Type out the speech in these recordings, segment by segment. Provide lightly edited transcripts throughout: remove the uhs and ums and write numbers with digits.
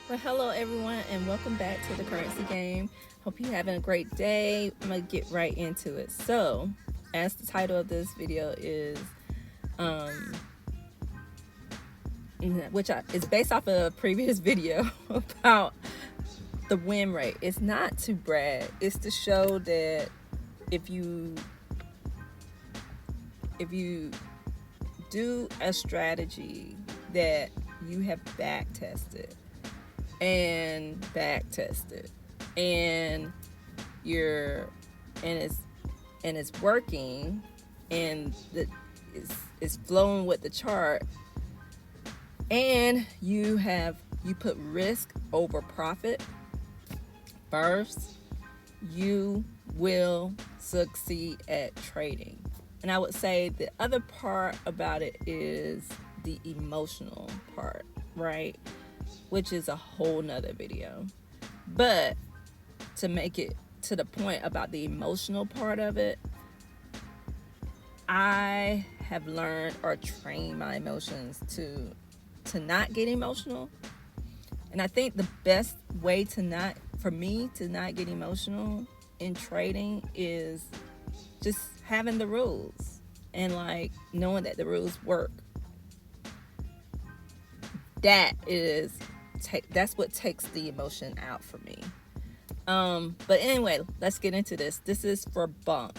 Well, hello everyone, and welcome back to the currency game. Hope you're having a great day. I'm gonna get right into it. So, as the title of this video is, um, it's based off of a previous video about the win rate. It's not to brag. It's to show that if you if you do a strategy that you have back tested and you're and it's working and it's flowing with the chart, and you put risk over profit first, you will succeed at trading. And I would say the other part about it is the emotional part, right? Which is a whole nother video. But to make it to the point about the emotional part of it, I have learned or trained my emotions to not get emotional. And I think the best way for me to not get emotional in trading is just having the rules and like knowing that the rules work. That's what takes the emotion out for me. But anyway, let's get into this. This is for bunk.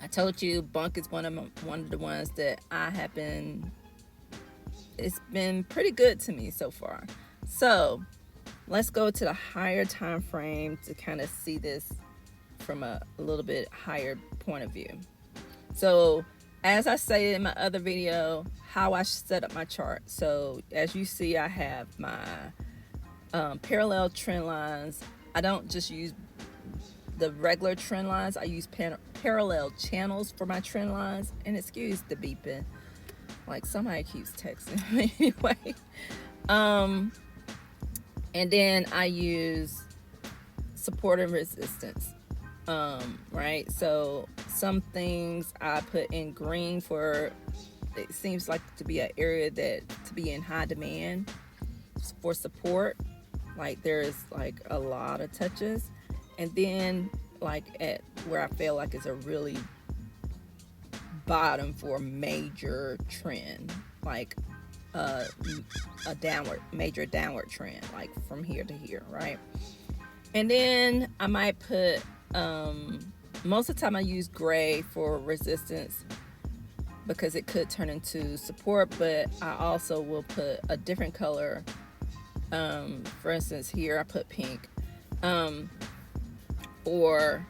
I told you bunk is one of the ones that it's been pretty good to me so far. So let's go to the higher time frame to kind of see this from a little bit higher point of view. So as I stated in my other video, how I set up my chart. So as you see, I have my parallel trend lines. I don't just use the regular trend lines. I use parallel channels for my trend lines. And excuse the beeping, like somebody keeps texting me anyway. And then I use support and resistance. Right, so some things I put in green for it seems like to be an area that to be in high demand for support, like there's like a lot of touches, and then like at where I feel like it's a really bottom for a major trend, like a major downward trend, like from here to here, right? And then I might put most of the time I use gray for resistance because it could turn into support, but I also will put a different color. For instance, here I put pink, or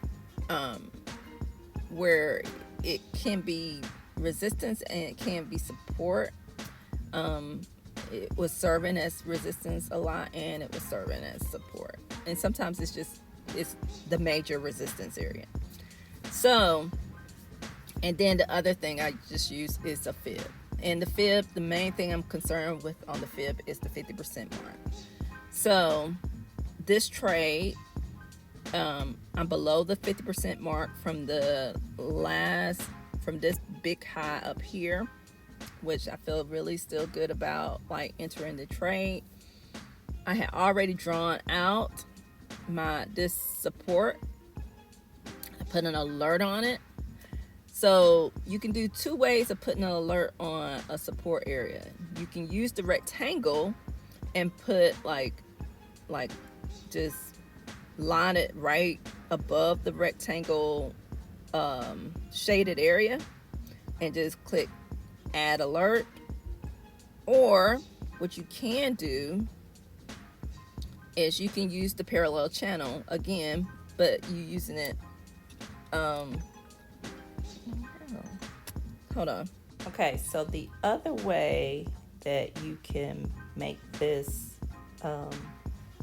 where it can be resistance and it can be support. It was serving as resistance a lot, and it was serving as support. And sometimes it's the major resistance area. So, and then the other thing I just use is a fib. And the main thing I'm concerned with on the fib is the 50% mark. So this trade, I'm below the 50% mark from this big high up here, which I feel really still good about, like entering the trade. I had already drawn out this support. I put an alert on it. So you can do two ways of putting an alert on a support area. You can use the rectangle and put like just line it right above the rectangle shaded area and just click add alert. Or what you can do is you can use the parallel channel again, but you using it hold on. Okay, so the other way that you can make this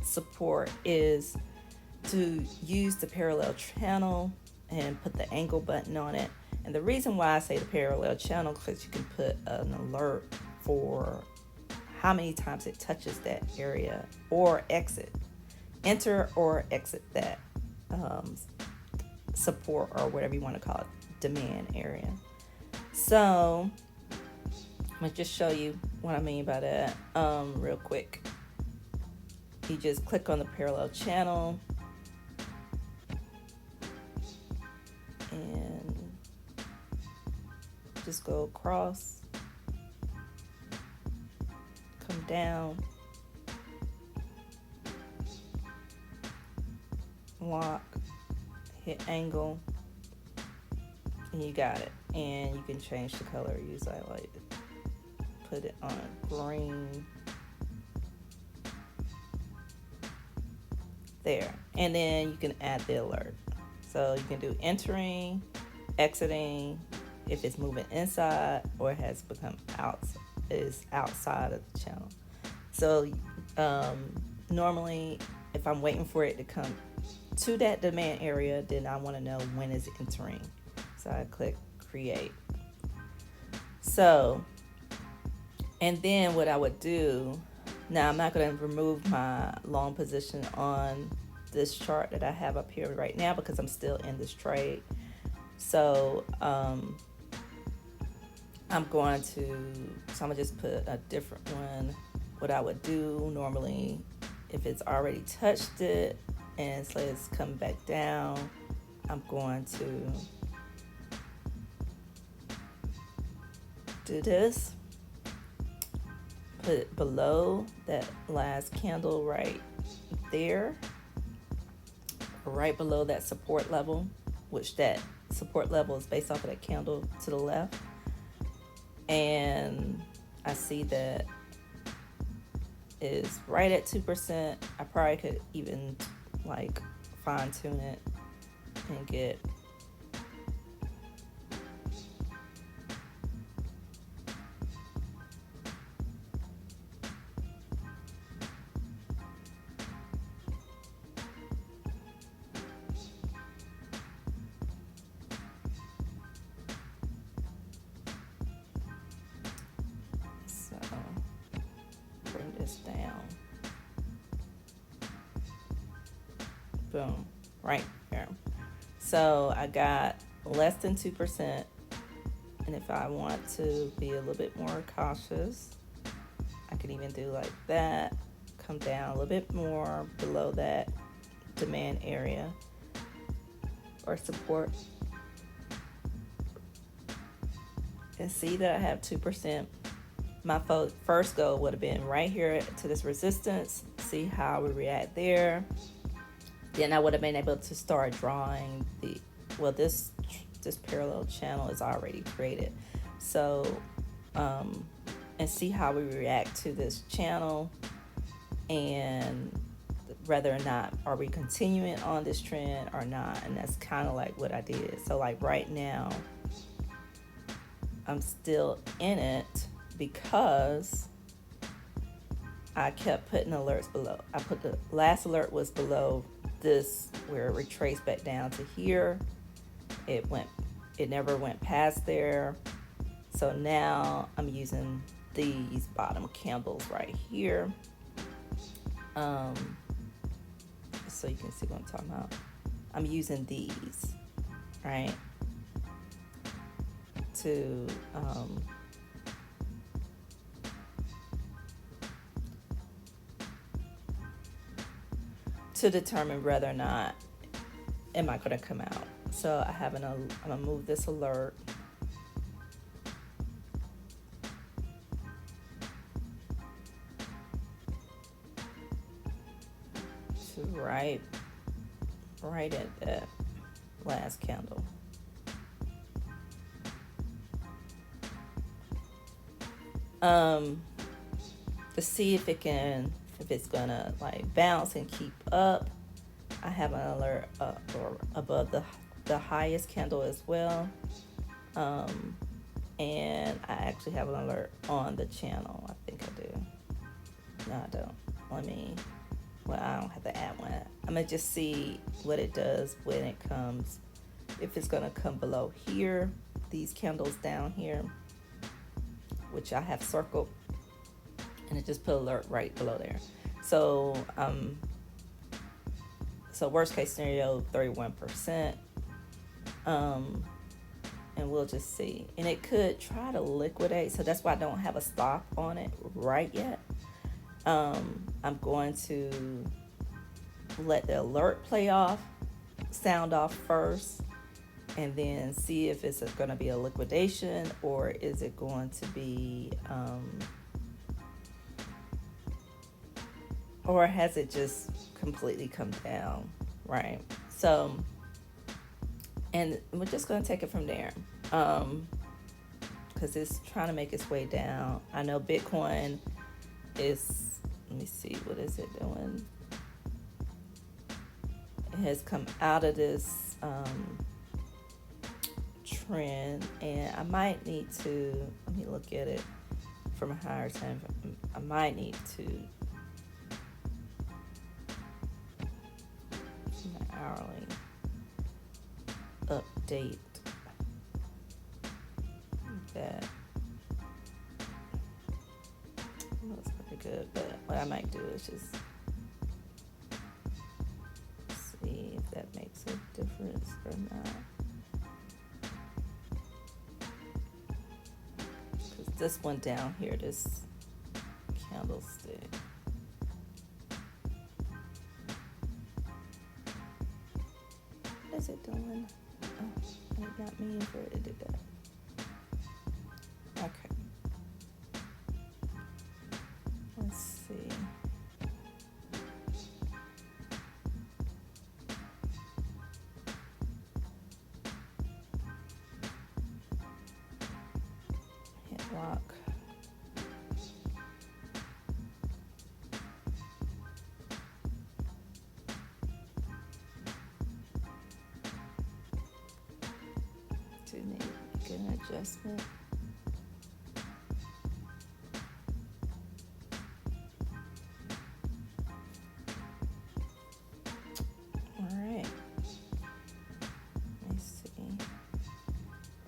support is to use the parallel channel and put the angle button on it. And the reason why I say the parallel channel, because you can put an alert for how many times it touches that area, or enter or exit that support, or whatever you want to call it, demand area. So I'm gonna just show you what I mean by that real quick. you just click on the parallel channel and just go across, come down, lock, hit angle, and you got it. And you can change the color. Usually I like to put it on green. There. And then you can add the alert. So you can do entering, exiting, if it's moving inside or it has become outside of the channel. So normally if I'm waiting for it to come to that demand area, then I want to know when it's entering. So I click create. So, and then what I would do, now I'm not going to remove my long position on this chart that I have up here right now because I'm still in this trade. So I'm going to just put a different one. What I would do normally, if it's already touched it and so it's come back down, I'm going to do this, put it below that last candle right there, right below that support level, which that support level is based off of that candle to the left. And I see that is right at 2%. I probably could even like fine tune it and get down. Boom, right there. So I got less than 2%. And if I want to be a little bit more cautious, I can even do like that, come down a little bit more below that demand area or support. And see that I have 2%. My first goal would have been right here to this resistance, see how we react there. Then I would have been able to start drawing this parallel channel is already created. So, and see how we react to this channel and whether or not are we continuing on this trend or not. And that's kind of like what I did. So like right now, I'm still in it because I kept putting alerts below. I put the last alert was below this where it retraced back down to here. It never went past there. So now I'm using these bottom candles right here. So you can see what I'm talking about. I'm using these, right? To determine whether or not am I going to come out. So I'm going to move this alert to right at that last candle. To see if it's gonna like bounce and keep up. I have an alert up or above the highest candle as well. And I actually have an alert on the channel. I think I do. No, I don't. I don't have to add one. I'm gonna just see what it does when it comes, if it's gonna come below here, these candles down here, which I have circled, and it just put alert right below there. So worst case scenario, 31%. And we'll just see. And it could try to liquidate, so that's why I don't have a stop on it right yet. I'm going to let the alert sound off first, and then see if it's going to be a liquidation or is it going to be, or has it just completely come down, right? So, and we're just going to take it from there. Because it's trying to make its way down. I know Bitcoin is, let me see, what is it doing? It has come out of this trend, and I might need to, let me look at it from a higher time. I might need to, my hourly update that. Looks pretty good, but what I might do is just see if that makes a difference or not. Because this one down here, this candlestick, what is it doing? Oh, I did not mean for it to do that. Okay. Let's see. Hit lock. Do need to get an adjustment.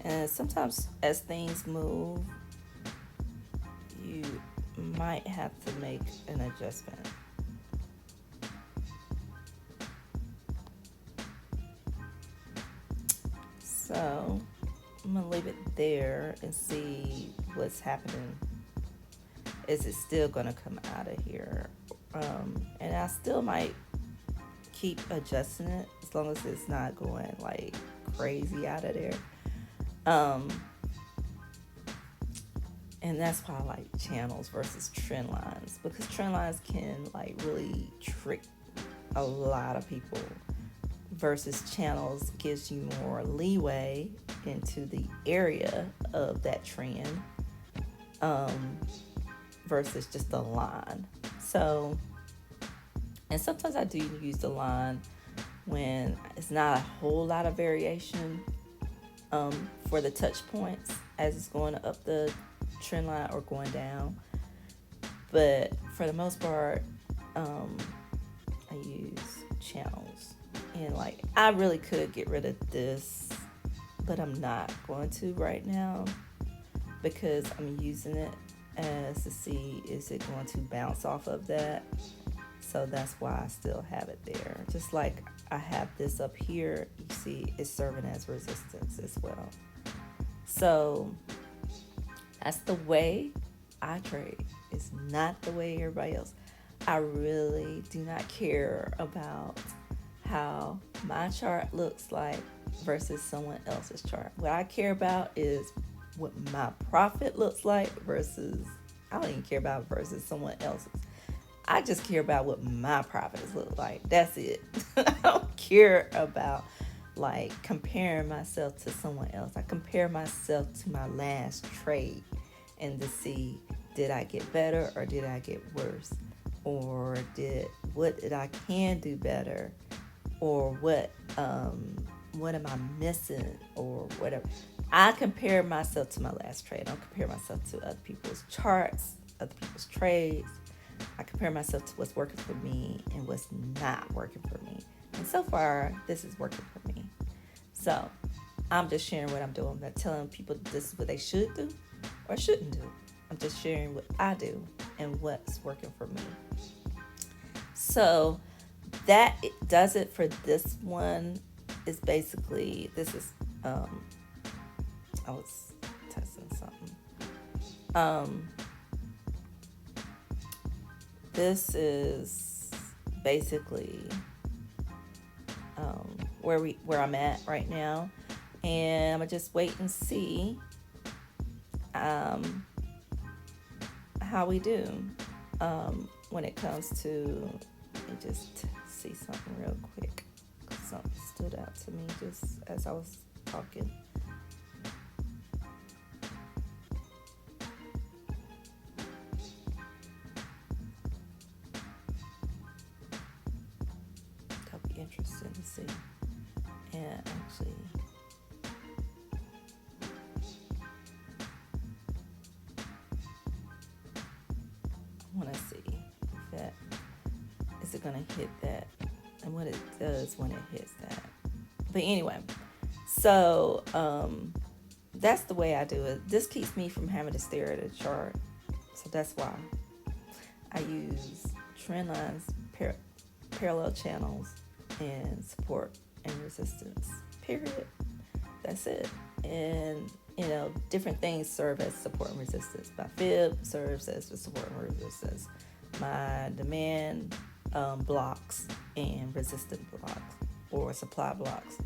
And sometimes as things move, you might have to make an adjustment. So I'm going to leave it there and see what's happening. Is it still going to come out of here? And I still might keep adjusting it as long as it's not going like crazy out of there. And that's why I like channels versus trend lines, because trend lines can like really trick a lot of people, versus channels gives you more leeway into the area of that trend, versus just the line. So, and sometimes I do use the line when it's not a whole lot of variation for the touch points as it's going up the trend line or going down. But for the most part, I use channels. And like, I really could get rid of this, but I'm not going to right now because I'm using it as to see is it going to bounce off of that. So that's why I still have it there. Just like I have this up here, you see it's serving as resistance as well. So that's the way I trade. It's not the way everybody else. I really do not care about how my chart looks like versus someone else's chart. What I care about is what my profit looks like versus, I don't even care about versus someone else's. I just care about what my profits look like. That's it. I don't care about like comparing myself to someone else. I compare myself to my last trade and to see, did I get better or did I get worse? Or what did I can do better? Or what am I missing or whatever. I compare myself to my last trade. I don't compare myself to other people's charts, other people's trades. I compare myself to what's working for me and what's not working for me. And so far, this is working for me. So I'm just sharing what I'm doing. I'm not telling people this is what they should do or shouldn't do. I'm just sharing what I do and what's working for me. So that does it for this one. Is basically, this is, I was testing something. this is basically where I'm at right now, and I'm gonna just wait and see um, how we do when it comes to. Let me just see something real quick. Something stood out to me just as I was talking. That'll be interesting to see. And actually, I want to see if that is it going to hit that and what it does when it hits that. But anyway, so that's the way I do it. This keeps me from having to stare at a chart. So that's why I use trend lines, parallel channels, and support and resistance. Period. That's it. And different things serve as support and resistance. My fib serves as the support and resistance. My demand blocks and resistant blocks or supply blocks.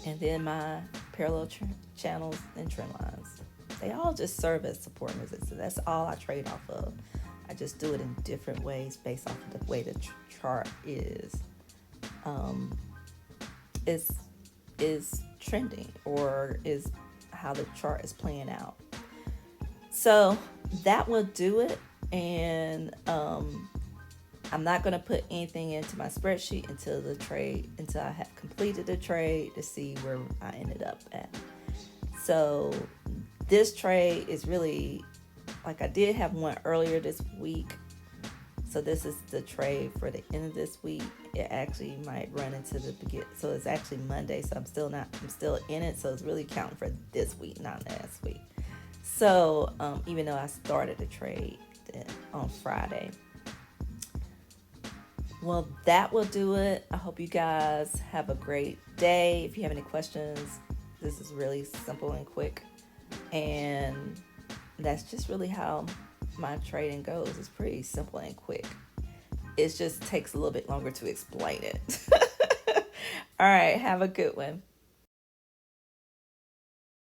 And then my parallel channels and trend lines. They all just serve as support and resistance. That's all I trade off of. I just do it in different ways based off of the way the chart is trending, or is how the chart is playing out. So that will do it. And I'm not going to put anything into my spreadsheet until I have completed the trade to see where I ended up at. So this trade is really, like, I did have one earlier this week. So this is the trade for the end of this week. It actually might run into the beginning. So it's actually Monday. So I'm still in it. So it's really counting for this week, not last week. So even though I started the trade on Friday. Well, that will do it. I hope you guys have a great day. If you have any questions, this is really simple and quick. And that's just really how my trading goes. It's pretty simple and quick. It just takes a little bit longer to explain it. All right, have a good one.